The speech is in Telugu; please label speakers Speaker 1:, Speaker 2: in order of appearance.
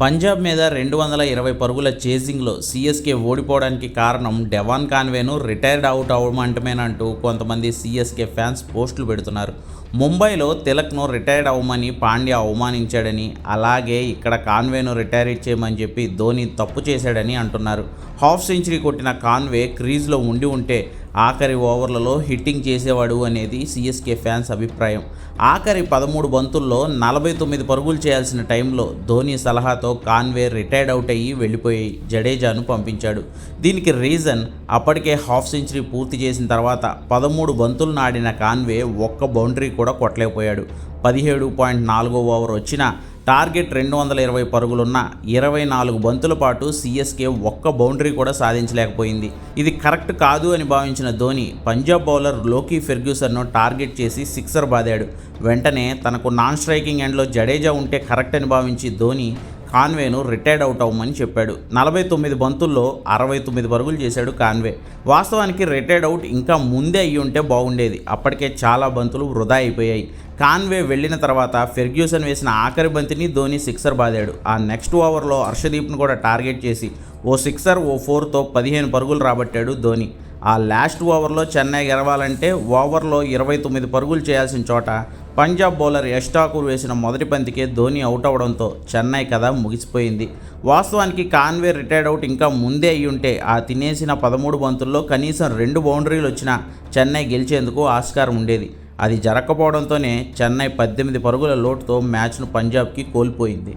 Speaker 1: పంజాబ్ మీద 220 పరుగుల చేజింగ్లో సీఎస్కే ఓడిపోవడానికి కారణం డెవాన్ కాన్వేను రిటైర్డ్ అవుట్ అవ్వమంటమేనంటూ కొంతమంది సీఎస్కే ఫ్యాన్స్ పోస్టులు పెడుతున్నారు. ముంబైలో తిలక్ను రిటైర్డ్ అవ్వమని పాండ్యా అవమానించాడని, అలాగే ఇక్కడ కాన్వేను రిటైర్ ఇచ్చేయమని చెప్పి ధోని తప్పు చేశాడని అంటున్నారు. హాఫ్ సెంచరీ కొట్టిన కాన్వే క్రీజ్లో ఉండి ఉంటే ఆఖరి ఓవర్లలో హిట్టింగ్ చేసేవాడు అనేది సీఎస్కే ఫ్యాన్స్ అభిప్రాయం. ఆఖరి 13 బంతుల్లో 49 పరుగులు చేయాల్సిన టైంలో ధోని సలహాతో కాన్వే రిటైర్డ్ అవుట్ అయ్యి వెళ్ళిపోయి జడేజాను పంపించాడు. దీనికి రీజన్ అప్పటికే హాఫ్ సెంచరీ పూర్తి చేసిన తర్వాత 13 బంతులు ఆడిన కాన్వే ఒక్క బౌండరీ కూడా కొట్టలేకపోయాడు. 17.4 ఓవర్ వచ్చినా టార్గెట్ 220 పరుగులున్న 24 బంతుల పాటు సీఎస్కే ఒక్క బౌండరీ కూడా సాధించలేకపోయింది. ఇది కరెక్ట్ కాదు అని భావించిన ధోని పంజాబ్ బౌలర్ లోకీ ఫెర్గ్యూసన్ను టార్గెట్ చేసి సిక్సర్ బాదాడు. వెంటనే తనకు నాన్ స్ట్రైకింగ్ ఎండ్లో జడేజా ఉంటే కరెక్ట్ అని భావించి ధోని కాన్వేను రిటైర్డ్ అవుట్ అవ్వమని చెప్పాడు. 49 బంతుల్లో 69 పరుగులు చేశాడు కాన్వే. వాస్తవానికి రిటైర్డ్ అవుట్ ఇంకా ముందే అయ్యి ఉంటే బాగుండేది. అప్పటికే చాలా బంతులు వృధా అయిపోయాయి. కాన్వే వెళ్ళిన తర్వాత ఫెర్గ్యూసన్ వేసిన ఆఖరి బంతిని ధోని సిక్సర్ బాదాడు. ఆ నెక్స్ట్ ఓవర్లో హర్షదీప్ను కూడా టార్గెట్ చేసి ఓ సిక్సర్ ఓ 4తో 15 పరుగులు రాబట్టాడు ధోని. ఆ లాస్ట్ ఓవర్లో చెన్నై గెలవాలంటే ఓవర్లో 29 పరుగులు చేయాల్సిన చోట పంజాబ్ బౌలర్ యష్ ఠాకూర్ వేసిన మొదటి బంతికే ధోని అవుట్ అవడంతో చెన్నై కథ ముగిసిపోయింది. వాస్తవానికి కాన్వే రిటైర్డ్ అవుట్ ఇంకా ముందే అయ్యుంటే ఆ తినేసిన 13 బంతుల్లో కనీసం 2 బౌండరీలు వచ్చినా చెన్నై గెలిచేందుకు ఆస్కారం ఉండేది. అది జరగకపోవడంతోనే చెన్నై 18 పరుగుల లోటుతో మ్యాచ్ను పంజాబ్కి కోల్పోయింది.